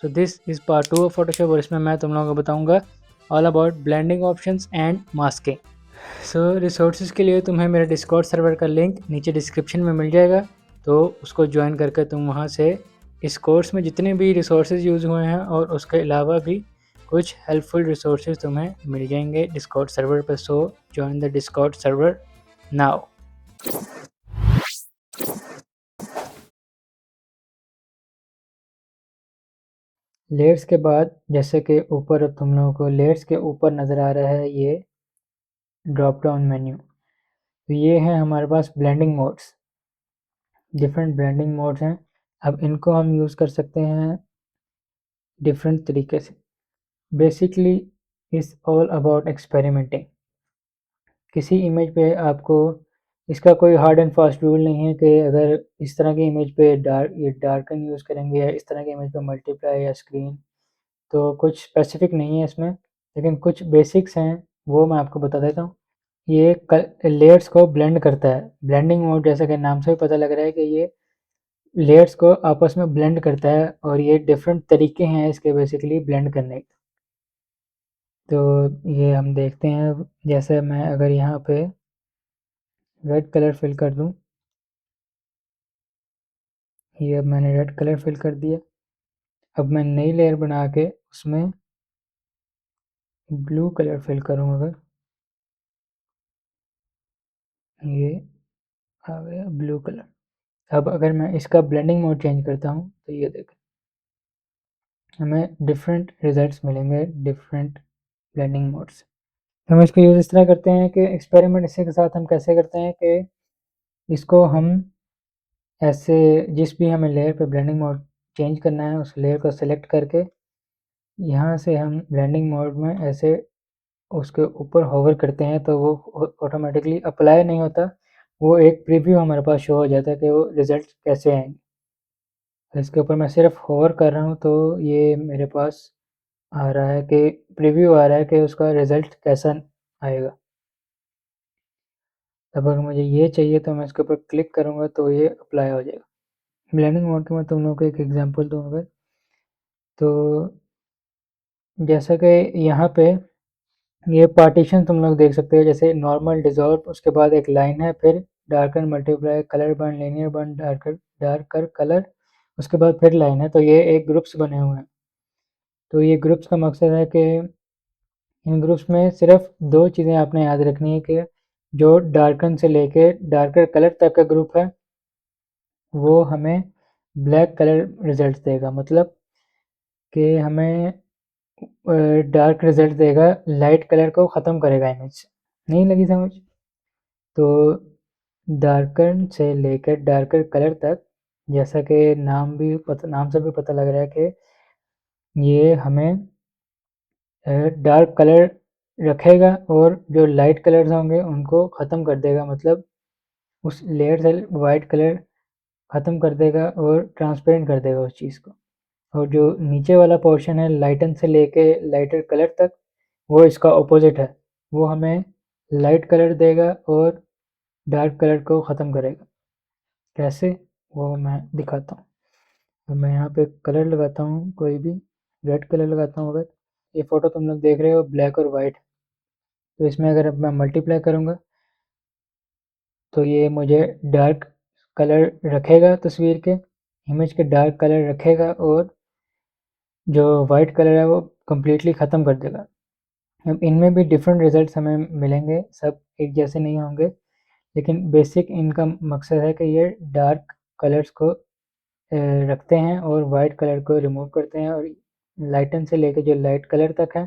So this is part 2 of Photoshop और इसमें मैं तुम लोगों को बताऊंगा all about blending options and masking. So resources के लिए तुम्हें मेरे डिस्कॉर्ड सर्वर का लिंक नीचे डिस्क्रिप्शन में मिल जाएगा, तो उसको ज्वाइन करके तुम वहाँ से इस कोर्स में जितने भी रिसोर्सेज यूज़ हुए हैं और उसके अलावा भी कुछ हेल्पफुल रिसोर्सेज तुम्हें मिल जाएंगे डिस्कॉर्ड सर्वर पर। सो join the Discord server now. Layers के बाद जैसे कि ऊपर तुम लोगों को लेयर्स के ऊपर नज़र आ रहा है ये ड्रॉप डाउन मेन्यू, तो ये है हमारे पास blending modes. Different blending modes हैं। अब इनको हम यूज़ कर सकते हैं डिफरेंट तरीके से। Basically is all about experimenting. किसी इमेज पे आपको इसका कोई हार्ड एंड फास्ट रूल नहीं है कि अगर इस तरह की इमेज पे डार्कन यूज़ करेंगे या इस तरह की इमेज पे मल्टीप्लाई या स्क्रीन, तो कुछ स्पेसिफिक नहीं है इसमें, लेकिन कुछ बेसिक्स हैं वो मैं आपको बता देता हूँ। ये लेयर्स को ब्लेंड करता है। ब्लेंडिंग मोड जैसा कि नाम से ही पता लग रहा है कि ये लेयर्स को आपस में ब्लेंड करता है और ये डिफरेंट तरीके हैं इसके बेसिकली ब्लेंड करने के। तो ये हम देखते हैं। जैसे मैं अगर यहाँ पे रेड कलर फिल कर दूँ, ये अब मैंने रेड कलर फिल कर दिया। अब मैं नई लेयर बना के उसमें ब्लू कलर फिल करूँ, अगर ये आ गया ब्लू कलर। अब अगर मैं इसका ब्लेंडिंग मोड चेंज करता हूँ तो ये देखें, हमें डिफरेंट रिजल्ट्स मिलेंगे डिफरेंट ब्लेंडिंग मोड्स। हम इसको यूज़ इस तरह करते हैं कि एक्सपेरिमेंट इसी के साथ हम कैसे करते हैं कि इसको हम ऐसे जिस भी हमें लेयर पे ब्लेंडिंग मोड चेंज करना है उस लेयर को सेलेक्ट करके यहाँ से हम ब्लेंडिंग मोड में ऐसे उसके ऊपर होवर करते हैं तो वो ऑटोमेटिकली अप्लाई नहीं होता, वो एक प्रीव्यू हमारे पास शो हो जाता है कि वो रिज़ल्ट कैसे आएंगे। तो इसके ऊपर मैं सिर्फ होवर कर रहा हूँ तो ये मेरे पास आ रहा है कि प्रीव्यू आ रहा है कि उसका रिज़ल्ट कैसा आएगा। अब अगर मुझे ये चाहिए तो मैं इसके ऊपर क्लिक करूँगा तो ये अप्लाई हो जाएगा। ब्लेंडिंग मोड की मैं तुम लोगों को एक एग्जांपल दूँ अगर, तो जैसा कि यहाँ पे ये पार्टीशन तुम लोग देख सकते हो, जैसे नॉर्मल डिज़ॉल्व, उसके बाद एक लाइन है, फिर darker multiply colour burn linear burn darker darker colour, उसके बाद फिर लाइन है। तो ये एक ग्रुप्स बने हुए हैं। तो ये ग्रुप्स का मकसद है कि इन ग्रुप्स में सिर्फ दो चीज़ें आपने याद रखनी है कि जो डार्कन से लेके डार्कर कलर तक का ग्रुप है वो हमें ब्लैक कलर रिजल्ट देगा, मतलब कि हमें डार्क रिजल्ट देगा, लाइट कलर को ख़त्म करेगा इमेज से। नहीं लगी समझ? तो डार्कन से लेकर डार्कर कलर तक, जैसा कि नाम से भी पता लग रहा है कि ये हमें डार्क कलर रखेगा और जो लाइट कलर्स होंगे उनको ख़त्म कर देगा, मतलब उस लेयर से वाइट कलर ख़त्म कर देगा और ट्रांसपेरेंट कर देगा उस चीज़ को। और जो नीचे वाला पोर्शन है लाइटन से लेके लाइटर कलर तक, वो इसका ऑपोजिट है, वो हमें लाइट कलर देगा और डार्क कलर को ख़त्म करेगा। कैसे, वो मैं दिखाता हूँ। तो मैं यहाँ पे कलर लगाता हूँ, कोई भी रेड कलर लगाता हूँ। अगर ये फ़ोटो तुम लोग देख रहे हो ब्लैक और वाइट, तो इसमें अगर अब मैं मल्टीप्लाई करूँगा तो ये मुझे डार्क कलर रखेगा, तस्वीर के इमेज के डार्क कलर रखेगा और जो वाइट कलर है वो कम्प्लीटली ख़त्म कर देगा। अब इनमें भी डिफरेंट रिजल्ट्स हमें मिलेंगे, सब एक जैसे नहीं होंगे, लेकिन बेसिक इनका मकसद है कि ये डार्क कलर्स को रखते हैं और वाइट कलर को रिमूव करते हैं, और लाइटन से लेकर जो लाइट कलर तक है,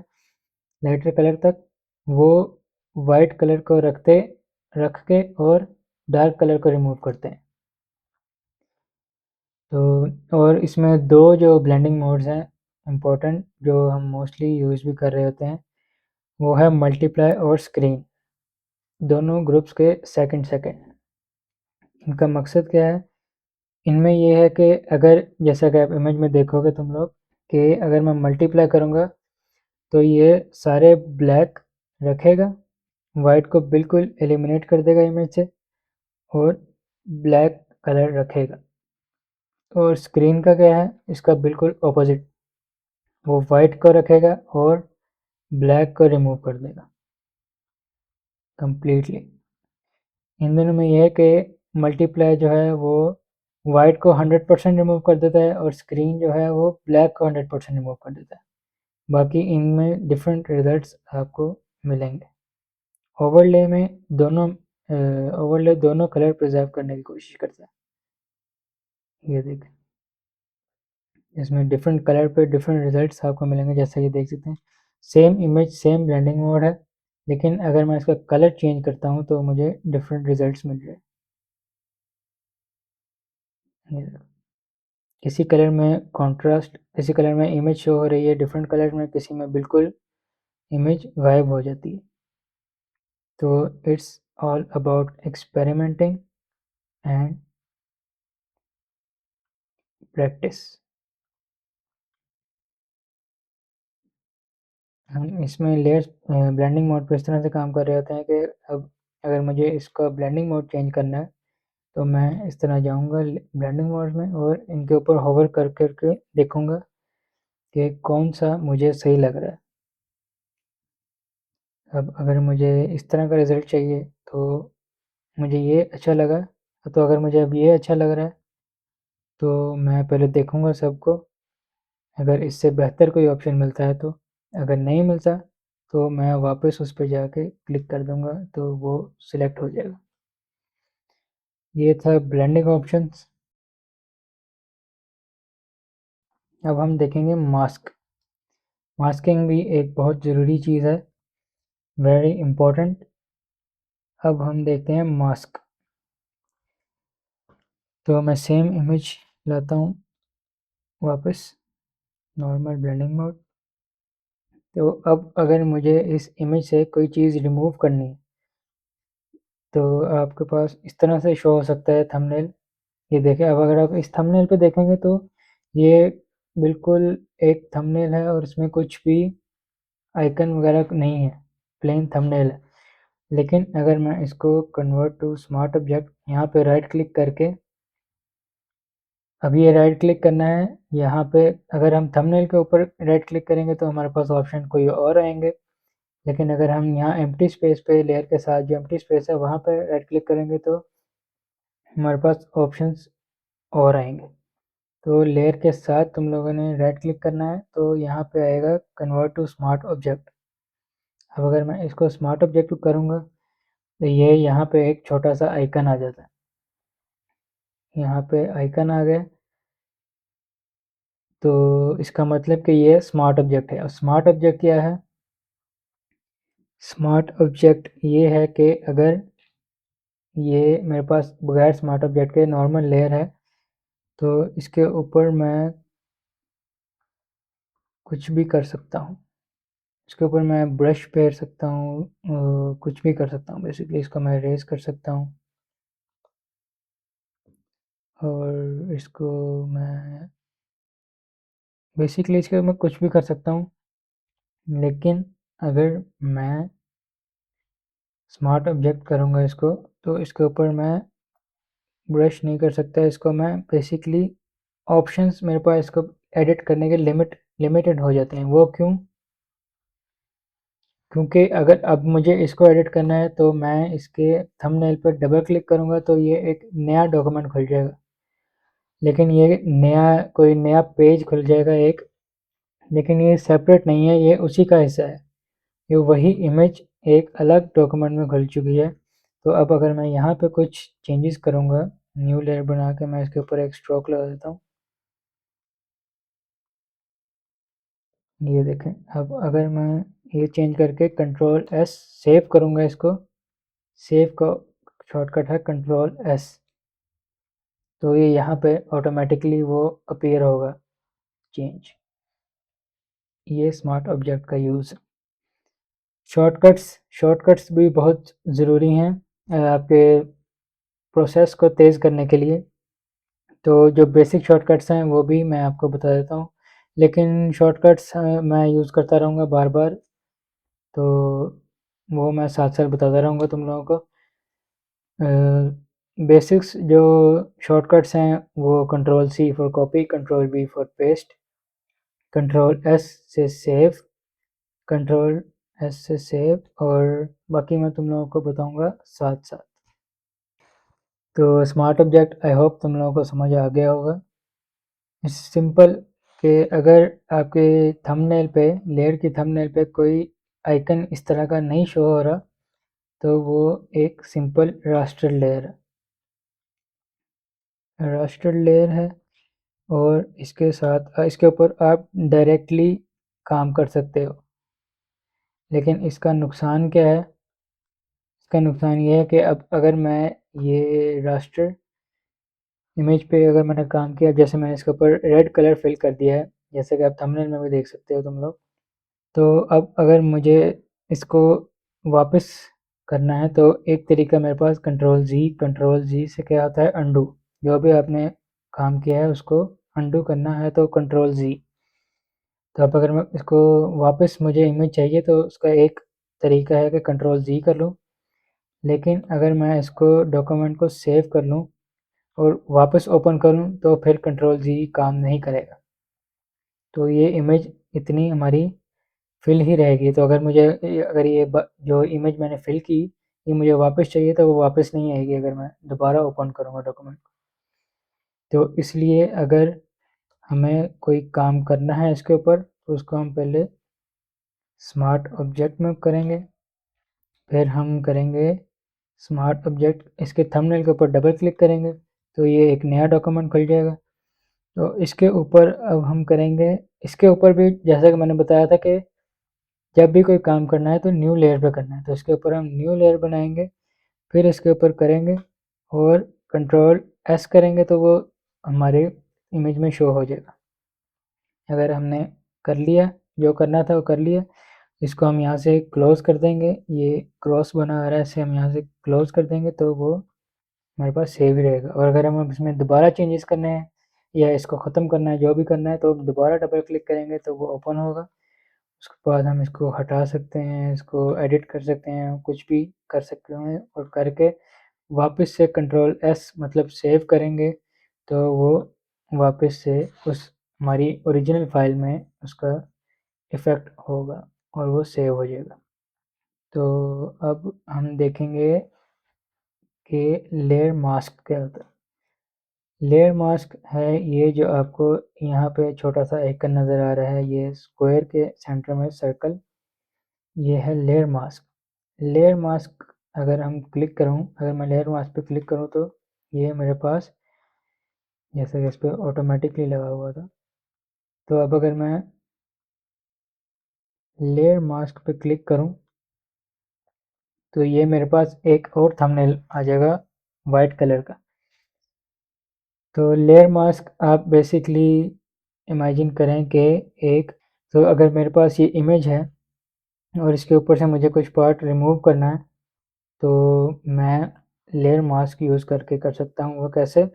लाइटर कलर तक, वो वाइट कलर को रख के और डार्क कलर को रिमूव करते हैं। तो और इसमें दो जो ब्लेंडिंग मोड्स हैं इम्पोर्टेंट, जो हम मोस्टली यूज़ भी कर रहे होते हैं, वो है मल्टीप्लाई और स्क्रीन, दोनों ग्रुप्स के सेकंड सेकंड। इनका मकसद क्या है, इनमें ये है कि अगर जैसा कि आप इमेज में देखोगे तुम लोग, कि अगर मैं मल्टीप्लाई करूँगा तो ये सारे ब्लैक रखेगा, वाइट को बिल्कुल एलिमिनेट कर देगा इमेज से और ब्लैक कलर रखेगा। और स्क्रीन का क्या है, इसका बिल्कुल ऑपोजिट, वो वाइट को रखेगा और ब्लैक को रिमूव कर देगा कम्प्लीटली। इन दोनों में ये है कि मल्टीप्लाई जो है वो वाइट को 100% रिमूव कर देता है और स्क्रीन जो है वो ब्लैक को 100% रिमूव कर देता है। बाकी इनमें डिफरेंट रिजल्ट्स आपको मिलेंगे। ओवरले में दोनों ओवरले दोनों कलर प्रिजर्व करने की कोशिश करता है। ये देखें, इसमें डिफरेंट कलर पे डिफरेंट रिजल्ट्स आपको मिलेंगे। जैसा कि देख सकते हैं, same image same blending mode है, लेकिन अगर मैं इसका कलर चेंज करता हूँ तो मुझे डिफरेंट रिजल्ट्स मिल रहे हैं। किसी कलर में कॉन्ट्रास्ट, किसी कलर में इमेज शो हो रही है डिफरेंट कलर में, किसी में बिल्कुल इमेज गायब हो जाती है। तो it's all about experimenting and practice. हम इसमें लेयर्स ब्लेंडिंग मोड पे इस तरह से काम कर रहे होते हैं कि अब अगर मुझे इसका ब्लेंडिंग मोड चेंज करना है तो मैं इस तरह जाऊंगा ब्लेंडिंग मोड में और इनके ऊपर होवर कर करके देखूंगा कि कौन सा मुझे सही लग रहा है। अब अगर मुझे इस तरह का रिज़ल्ट चाहिए तो मुझे ये अच्छा लगा, तो अगर मुझे अब ये अच्छा लग रहा है तो मैं पहले देखूंगा सबको, अगर इससे बेहतर कोई ऑप्शन मिलता है तो। अगर नहीं मिलता तो मैं वापस उस पर जाके क्लिक कर दूंगा तो वो सिलेक्ट हो जाएगा। ये था ब्लेंडिंग ऑप्शंस। अब हम देखेंगे मास्क। मास्किंग भी एक बहुत ज़रूरी चीज़ है, वेरी इम्पोर्टेंट। अब हम देखते हैं मास्क। तो मैं सेम इमेज लाता हूँ वापस नॉर्मल ब्लेंडिंग मोड। तो अब अगर मुझे इस इमेज से कोई चीज़ रिमूव करनी है तो आपके पास इस तरह से शो हो सकता है थंबनेल। ये देखें, अब अगर आप इस थंबनेल पे देखेंगे तो ये बिल्कुल एक थंबनेल है और इसमें कुछ भी आइकन वगैरह नहीं है, प्लेन थंबनेल है। लेकिन अगर मैं इसको कन्वर्ट टू स्मार्ट ऑब्जेक्ट, यहाँ पे राइट क्लिक करके, अब ये राइट क्लिक करना है यहाँ पे, अगर हम थंबनेल के ऊपर राइट क्लिक करेंगे तो हमारे पास ऑप्शन कोई और आएंगे, लेकिन अगर हम यहाँ एम्प्टी स्पेस पे लेयर के साथ जो एम्प्टी स्पेस है वहाँ पर राइट क्लिक करेंगे तो हमारे पास ऑप्शंस और आएंगे। तो लेयर के साथ तुम लोगों ने राइट क्लिक करना है तो यहाँ पे आएगा कन्वर्ट टू स्मार्ट ऑब्जेक्ट। अब अगर मैं इसको स्मार्ट ऑब्जेक्ट करूँगा तो ये यहाँ पे एक छोटा सा आइकन आ जाता है। यहाँ पे आइकन आ गया तो इसका मतलब कि ये स्मार्ट ऑब्जेक्ट है। और स्मार्ट ऑब्जेक्ट क्या है? स्मार्ट ऑब्जेक्ट ये है कि अगर ये मेरे पास बगैर स्मार्ट ऑब्जेक्ट के नॉर्मल लेयर है तो इसके ऊपर मैं कुछ भी कर सकता हूँ। इसके ऊपर मैं ब्रश फेर सकता हूँ, कुछ भी कर सकता हूँ। बेसिकली इसको मैं रेज कर सकता हूँ और इसको मैं बेसिकली इसके मैं कुछ भी कर सकता हूँ। लेकिन अगर मैं स्मार्ट ऑब्जेक्ट करूँगा इसको तो इसके ऊपर मैं ब्रश नहीं कर सकता। इसको मैं बेसिकली ऑप्शंस मेरे पास इसको एडिट करने के लिमिटेड हो जाते हैं। वो क्यों? क्योंकि अगर अब मुझे इसको एडिट करना है तो मैं इसके थंबनेल पर डबल क्लिक करूँगा तो ये एक नया डॉक्यूमेंट खुल जाएगा, लेकिन ये नया कोई नया पेज खुल जाएगा एक, लेकिन ये सेपरेट नहीं है, ये उसी का हिस्सा है। ये वही इमेज एक अलग डॉक्यूमेंट में खुल चुकी है। तो अब अगर मैं यहाँ पे कुछ चेंजेस करूँगा, न्यू लेयर बना के मैं इसके ऊपर एक स्ट्रोक लगा देता हूँ। ये देखें, अब अगर मैं ये चेंज करके कंट्रोल एस सेव करूँगा इसको, सेव का शॉर्टकट है कंट्रोल एस, तो ये यहाँ पे ऑटोमेटिकली वो अपीयर होगा चेंज। ये स्मार्ट ऑब्जेक्ट का यूज़। शॉर्टकट्स, शॉर्टकट्स भी बहुत ज़रूरी हैं आपके प्रोसेस को तेज़ करने के लिए। तो जो बेसिक शॉर्टकट्स हैं वो भी मैं आपको बता देता हूँ, लेकिन शॉर्टकट्स मैं यूज़ करता रहूँगा बार बार, तो वो मैं साथ साथ बताता रहूँगा तुम लोगों को। बेसिक्स जो शॉर्टकट्स हैं वो control C for copy, control V for paste, control S से सेव, कंट्रोल एस से सेव, और बाकी मैं तुम लोगों को बताऊंगा साथ साथ। तो स्मार्ट ऑब्जेक्ट आई होप तुम लोगों को समझ आ गया होगा। इट्स सिंपल कि अगर आपके थंबनेल पे, लेयर की थंबनेल पे कोई आइकन इस तरह का नहीं शो हो रहा, तो वो एक सिंपल रास्टर लेयर है, रास्टर लेयर है। और इसके साथ इसके ऊपर आप डायरेक्टली काम कर सकते हो। लेकिन इसका नुकसान क्या है? इसका नुकसान ये है कि अब अगर मैं ये रास्टर इमेज पे अगर मैंने काम किया, जैसे मैंने इसके ऊपर रेड कलर फिल कर दिया है, जैसे कि आप थंबनेल में भी देख सकते हो तुम लोग। तो अब अगर मुझे इसको वापस करना है तो एक तरीका मेरे पास कंट्रोल जी से क्या होता है, अंडू। जो भी आपने काम किया है उसको अंडू करना है तो कंट्रोल जी। तो अब अगर मैं इसको वापस मुझे इमेज चाहिए तो उसका एक तरीका है कि कंट्रोल जी कर लूँ। लेकिन अगर मैं इसको डॉक्यूमेंट को सेव कर लूँ और वापस ओपन करूँ तो फिर कंट्रोल जी काम नहीं करेगा। तो ये इमेज इतनी हमारी फिल ही रहेगी। तो अगर ये जो इमेज मैंने फिल की, ये मुझे वापस चाहिए तो वो वापस नहीं आएगी अगर मैं दोबारा ओपन करूँगा डॉक्यूमेंट। तो इसलिए अगर हमें कोई काम करना है इसके ऊपर तो उसको हम पहले स्मार्ट ऑब्जेक्ट में करेंगे, फिर हम करेंगे स्मार्ट ऑब्जेक्ट, इसके थंबनेल के ऊपर डबल क्लिक करेंगे तो ये एक नया डॉक्यूमेंट खुल जाएगा। तो इसके ऊपर अब हम करेंगे, इसके ऊपर भी जैसा कि मैंने बताया था कि जब भी कोई काम करना है तो न्यू लेयर पे करना है, तो इसके ऊपर हम न्यू लेयर बनाएंगे, फिर इसके ऊपर करेंगे और कंट्रोल एस करेंगे तो वो हमारे इमेज में शो हो जाएगा। अगर हमने कर लिया, जो करना था वो कर लिया, इसको हम यहाँ से क्लोज कर देंगे। ये क्रॉस बना आ रहा है, इसे हम यहाँ से क्लोज कर देंगे तो वो हमारे पास सेव ही रहेगा। और अगर हम इसमें दोबारा चेंजेस करने हैं या इसको ख़त्म करना है, जो भी करना है, तो दोबारा डबल क्लिक करेंगे तो वो ओपन होगा। उसके बाद हम इसको हटा सकते हैं, इसको एडिट कर सकते हैं, कुछ भी कर सकते हैं। और करके वापस से कंट्रोल एस मतलब सेव करेंगे तो वो वापस से उस हमारी ओरिजिनल फाइल में उसका इफ़ेक्ट होगा और वो सेव हो जाएगा। तो अब हम देखेंगे कि लेयर मास्क क्या होता है। लेयर मास्क है ये जो आपको यहाँ पे छोटा सा आइकन नज़र आ रहा है, ये स्क्वायर के सेंटर में सर्कल, ये है लेयर मास्क। लेयर मास्क अगर हम क्लिक करूँ, अगर मैं लेयर मास्क पे क्लिक करूँ तो ये मेरे पास जैसे कि इस पर ऑटोमेटिकली लगा हुआ था। तो अब अगर मैं लेयर मास्क पे क्लिक करूँ तो ये मेरे पास एक और थंबनेल आ जाएगा वाइट कलर का। तो लेयर मास्क आप बेसिकली इमेजिन करें कि एक, तो अगर मेरे पास ये इमेज है और इसके ऊपर से मुझे कुछ पार्ट रिमूव करना है तो मैं लेयर मास्क यूज़ करके कर सकता हूँ। वो कैसे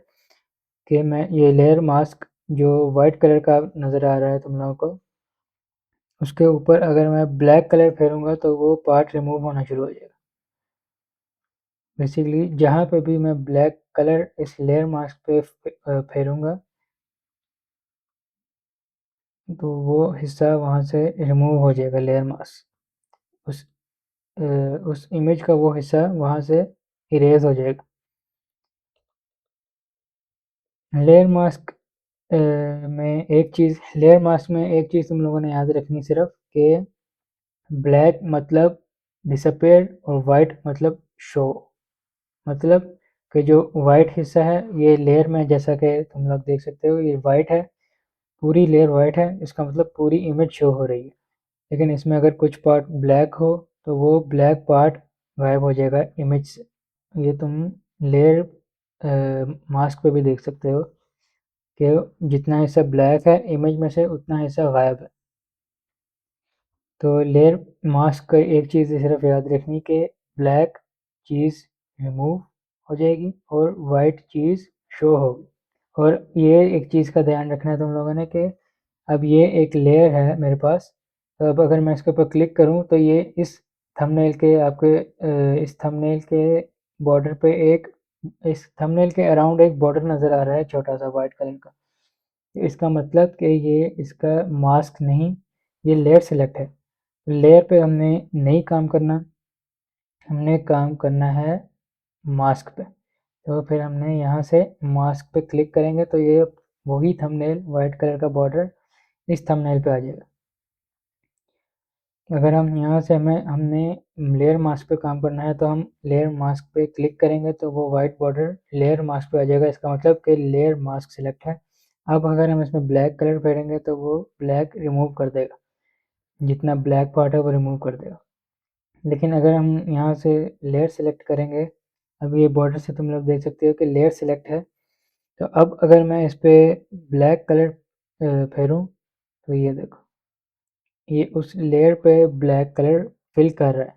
कि मैं ये लेयर मास्क जो वाइट कलर का नज़र आ रहा है तुम लोगों को, उसके ऊपर अगर मैं ब्लैक कलर फेरूँगा तो वो पार्ट रिमूव होना शुरू हो जाएगा। बेसिकली जहाँ पे भी मैं ब्लैक कलर इस लेयर मास्क पे फेरूँगा तो वो हिस्सा वहाँ से रिमूव हो जाएगा, लेयर मास्क उस इमेज का वो हिस्सा वहाँ से इरेज हो जाएगा। लेयर मास्क लेयर मास्क में एक चीज़ तुम लोगों ने याद रखनी सिर्फ कि ब्लैक मतलब डिसअपीयर और वाइट मतलब शो। मतलब कि जो वाइट हिस्सा है ये लेयर में, जैसा कि तुम लोग देख सकते हो ये वाइट है, पूरी लेयर वाइट है, इसका मतलब पूरी इमेज शो हो रही है। लेकिन इसमें अगर कुछ पार्ट ब्लैक हो तो वो ब्लैक पार्ट गायब हो जाएगा इमेज से। ये तुम लेयर मास्क पे भी देख सकते हो कि जितना हिस्सा ब्लैक है इमेज में से उतना हिस्सा गायब है। तो लेयर मास्क का एक चीज़ सिर्फ याद रखनी कि ब्लैक चीज़ रिमूव हो जाएगी और वाइट चीज़ शो होगी। और ये एक चीज़ का ध्यान रखना है तुम लोगों ने कि अब ये एक लेयर है मेरे पास, तो अब अगर मैं इसके ऊपर क्लिक करूँ तो ये इस थंबनेल के बॉर्डर पे एक, इस थंबनेल के अराउंड एक बॉर्डर नज़र आ रहा है छोटा सा वाइट कलर का। इसका मतलब कि ये इसका मास्क नहीं, ये लेयर सेलेक्ट है। लेयर पे हमने नहीं काम करना, हमने काम करना है मास्क पे। तो फिर हमने यहाँ से मास्क पे क्लिक करेंगे तो ये वही थंबनेल वाइट कलर का बॉर्डर इस थंबनेल पे आ जाएगा। अगर हम यहाँ से हमने लेयर मास्क पे काम करना है तो हम लेयर मास्क पे क्लिक करेंगे तो वो वाइट बॉर्डर लेयर मास्क पे आ जाएगा। इसका मतलब कि लेयर मास्क सिलेक्ट है। अब अगर हम इसमें ब्लैक कलर फेरेंगे तो वो ब्लैक रिमूव कर देगा, जितना ब्लैक पार्ट है वो रिमूव कर देगा। लेकिन अगर हम यहाँ से लेयर सेलेक्ट करेंगे, अब ये बॉर्डर से तुम लोग देख सकते हो कि लेयर सेलेक्ट है। तो अब अगर मैं इस पर ब्लैक कलर फेरूँ तो ये देखो, ये उस लेयर पे ब्लैक कलर फिल कर रहा है।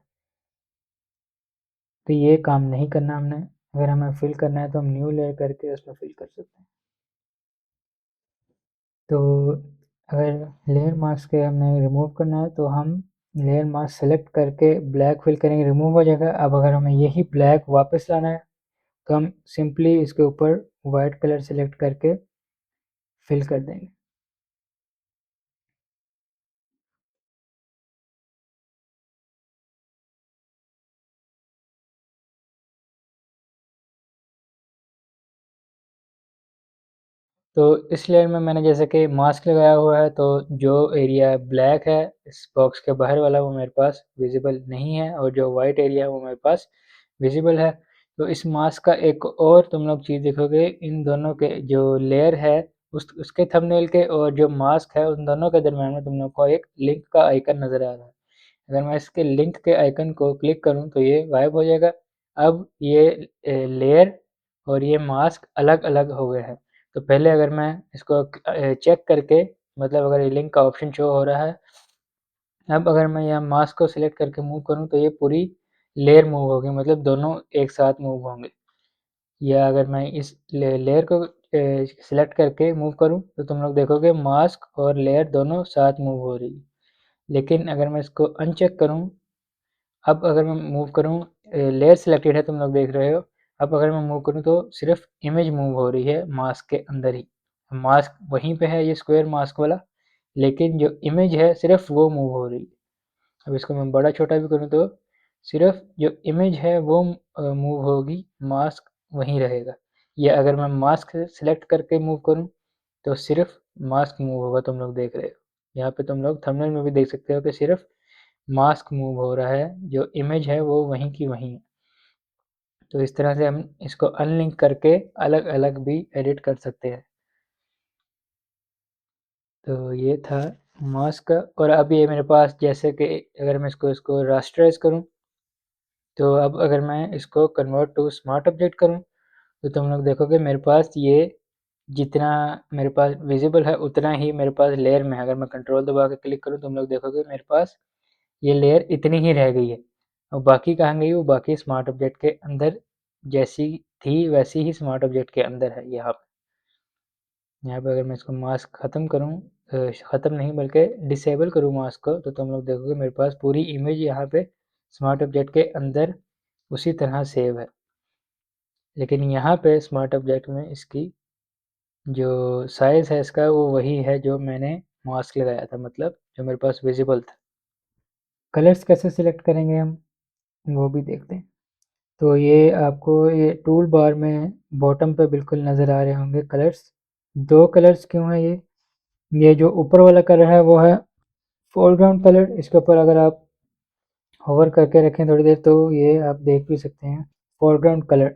तो ये काम नहीं करना हमने। अगर हमें फिल करना है तो हम न्यू लेयर करके उसमें फिल कर सकते हैं। तो अगर लेयर मास्क के हमने रिमूव करना है तो हम लेयर मास्क सेलेक्ट करके ब्लैक फिल करेंगे, रिमूव हो जाएगा। अब अगर हमें यही ब्लैक वापस लाना है तो हम सिंपली इसके ऊपर वाइट कलर सेलेक्ट करके फिल कर देंगे। तो इस लेयर में मैंने जैसे कि मास्क लगाया हुआ है तो जो एरिया ब्लैक है इस बॉक्स के बाहर वाला वो मेरे पास विजिबल नहीं है, और जो वाइट एरिया है वो मेरे पास विजिबल है। तो इस मास्क का एक और तुम लोग चीज़ देखोगे, इन दोनों के जो लेयर है उसके थंबनेल के और जो मास्क है उन दोनों के दरम्यान में तुम लोग को एक लिंक का आइकन नज़र आ रहा है। अगर मैं इसके लिंक के आइकन को क्लिक करूँ तो ये गायब हो जाएगा। अब ये लेयर और ये मास्क अलग अलग हो गए हैं। तो पहले अगर मैं इसको चेक करके, मतलब अगर ये लिंक का ऑप्शन शो हो रहा है, अब अगर मैं यहाँ मास्क को सिलेक्ट करके मूव करूँ तो ये पूरी लेयर मूव होगी, मतलब दोनों एक साथ मूव होंगे। या अगर मैं इस लेयर को सिलेक्ट करके मूव करूँ तो तुम लोग देखोगे मास्क और लेयर दोनों साथ मूव हो रही है। लेकिन अगर मैं इसको अनचेक करूँ, अब अगर मैं मूव करूँ, लेयर सिलेक्टेड है तुम लोग देख रहे हो। अब अगर मैं मूव करूँ तो सिर्फ इमेज मूव हो रही है मास्क के अंदर ही। मास्क वहीं पे है, ये स्क्वायर मास्क वाला, लेकिन जो इमेज है सिर्फ वो मूव हो रही है। अब इसको मैं बड़ा छोटा भी करूँ तो सिर्फ जो इमेज है वो मूव होगी, मास्क वहीं रहेगा। या अगर मैं मास्क सिलेक्ट करके मूव करूँ तो सिर्फ मास्क मूव होगा, तुम लोग देख रहे हो। यहाँ पे तुम लोग थंबनेल में भी देख सकते हो कि सिर्फ मास्क मूव हो रहा है, जो इमेज है वो वहीं की वहीं है। तो इस तरह से हम इसको अनलिंक करके अलग अलग भी एडिट कर सकते हैं। तो ये था मास्क का। और अब ये मेरे पास जैसे कि अगर मैं इसको रास्टराइज करूँ, तो अब अगर मैं इसको कन्वर्ट टू स्मार्ट ऑब्जेक्ट करूँ तो तुम लोग देखोगे मेरे पास ये जितना मेरे पास विजिबल है उतना ही मेरे पास लेयर में है। अगर मैं कंट्रोल दबा के क्लिक करूँ तुम लोग देखोगे मेरे पास ये लेयर इतनी ही रह गई है, और बाकी कहाँ गई, वो बाकी स्मार्ट ऑब्जेक्ट के अंदर जैसी थी वैसी ही स्मार्ट ऑब्जेक्ट के अंदर है। यहाँ पे अगर मैं इसको मास्क ख़त्म करूँ, ख़त्म नहीं बल्कि डिसेबल करूँ मास्क को, तो तुम लोग देखोगे मेरे पास पूरी इमेज यहाँ पे स्मार्ट ऑब्जेक्ट के अंदर उसी तरह सेव है। लेकिन यहाँ पे स्मार्ट ऑब्जेक्ट में इसकी जो साइज़ है इसका वो वही है जो मैंने मास्क लगाया था, मतलब जो मेरे पास विजिबल था। कलर्स कैसे सिलेक्ट करेंगे हम वो भी देखते हैं। तो ये आपको ये टूल बार में बॉटम पे बिल्कुल नज़र आ रहे होंगे कलर्स। दो कलर्स क्यों है ये जो ऊपर वाला कलर है वो है फोरग्राउंड कलर। इसके ऊपर अगर आप होवर करके रखें थोड़ी देर तो ये आप देख भी सकते हैं फोरग्राउंड कलर।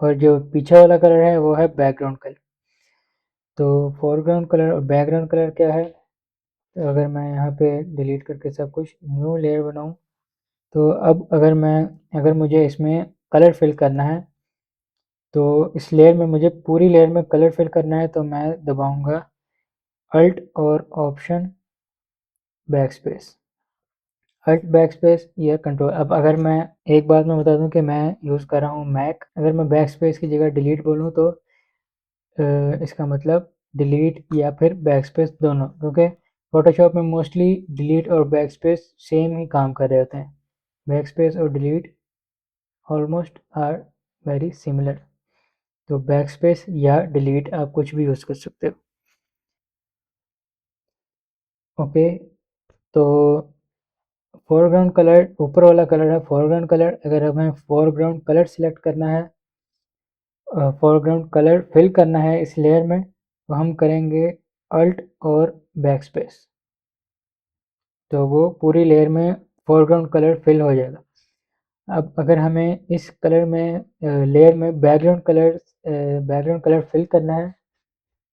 और जो पीछे वाला कलर है वो है बैकग्राउंड कलर। तो फोरग्राउंड कलर और बैकग्राउंड कलर क्या है, तो अगर मैं यहाँ पे डिलीट करके सब कुछ न्यू लेयर बनाऊँ तो अब अगर मुझे इसमें कलर फिल करना है, तो इस लेयर में मुझे पूरी लेयर में कलर फिल करना है, तो मैं दबाऊंगा अल्ट और ऑप्शन बैकस्पेस। अल्ट बैकस्पेस या कंट्रोल। अब अगर मैं एक बात मैं बता दूं कि मैं यूज़ कर रहा हूँ मैक, अगर मैं बैकस्पेस की जगह डिलीट बोलूँ तो इसका मतलब डिलीट या फिर बैकस्पेस दोनों, क्योंकि फोटोशॉप में मोस्टली डिलीट और बैकस्पेस सेम ही काम कर रहे होते हैं। बैकस्पेस और delete almost are very similar. तो बैकस्पेस या डिलीट आप कुछ भी यूज़ कर सकते हो। ओके, तो फोरग्राउंड कलर ऊपर वाला कलर है फोरग्राउंड कलर। अगर हमें फोरग्राउंड कलर सिलेक्ट करना है, फोरग्राउंड कलर फिल करना है इस लेयर में, तो हम करेंगे अल्ट और बैक स्पेस, तो वो पूरी लेयर में फोरग्राउंड कलर फिल हो जाएगा। अब अगर हमें इस कलर में लेयर में बैकग्राउंड कलर फिल करना है,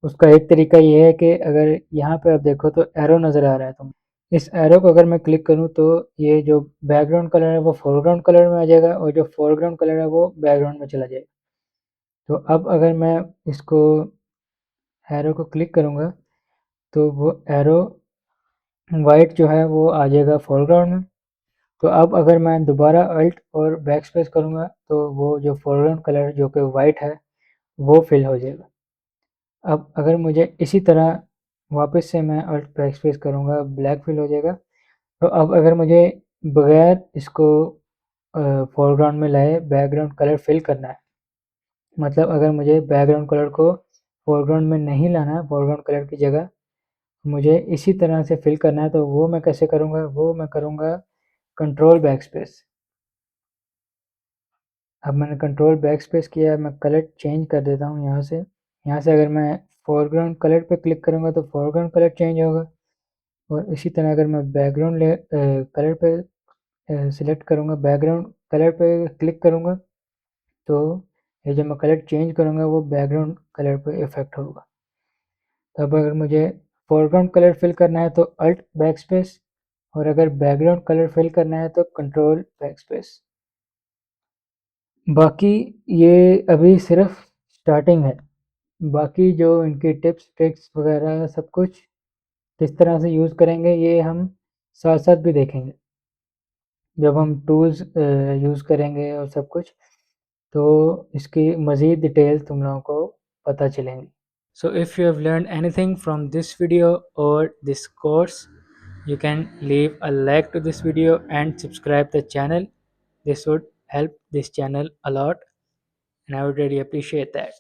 उसका एक तरीका ये है कि अगर यहाँ पे आप देखो तो एरो नज़र आ रहा है, तो इस एरो को अगर मैं क्लिक करूँ तो ये जो बैकग्राउंड कलर है वो फोरग्राउंड कलर में आ जाएगा और जो फोरग्राउंड कलर है वो बैकग्राउंड में चला जाएगा। तो अब अगर मैं इसको एरो को क्लिक करूँगा तो वो एरो वाइट जो है वो आ जाएगा फोरग्राउंड में। तो अब अगर मैं दोबारा अल्ट और बैक स्पेस करूँगा तो वो जो फोरग्राउंड कलर जो कि वाइट है वो फिल हो जाएगा। अब अगर मुझे इसी तरह वापस से मैं अल्ट बैक स्पेस करूँगा, ब्लैक फिल हो जाएगा। तो अब अगर मुझे बगैर इसको फोरग्राउंड में लाए बैकग्राउंड कलर फिल करना है, मतलब अगर मुझे बैकग्राउंड कलर को फोरग्राउंड में नहीं लाना है, फोरग्राउंड कलर की जगह मुझे इसी तरह से फिल करना है, तो वो मैं कैसे करूँगा, वो मैं करूँगा कंट्रोल बैक स्पेस। अब मैंने कंट्रोल बैक स्पेस किया, मैं कलर चेंज कर देता हूँ यहाँ से अगर मैं फोरग्राउंड कलर पे क्लिक करूँगा तो फोरग्राउंड कलर चेंज होगा, और इसी तरह अगर मैं बैकग्राउंड कलर पे सिलेक्ट करूँगा, बैकग्राउंड कलर पे क्लिक करूँगा, तो ये जो मैं कलर चेंज करूँगा वो बैकग्राउंड कलर पे इफ़ेक्ट होगा। तब अगर मुझे फोरग्राउंड कलर फिल करना है तो अल्ट बैक स्पेस, और अगर बैकग्राउंड कलर फिल करना है तो कंट्रोल बैक स्पेस। बाकी ये अभी सिर्फ स्टार्टिंग है, बाकी जो इनकी टिप्स ट्रिक्स वगैरह सब कुछ किस तरह से यूज़ करेंगे ये हम साथ साथ भी देखेंगे जब हम टूल्स यूज़ करेंगे और सब कुछ, तो इसकी मज़ीद डिटेल तुम लोगों को पता चलेंगी। So if you have learned anything from this video or this course, you can leave a like to this video and subscribe the channel. This would help this channel a lot and I would really appreciate that.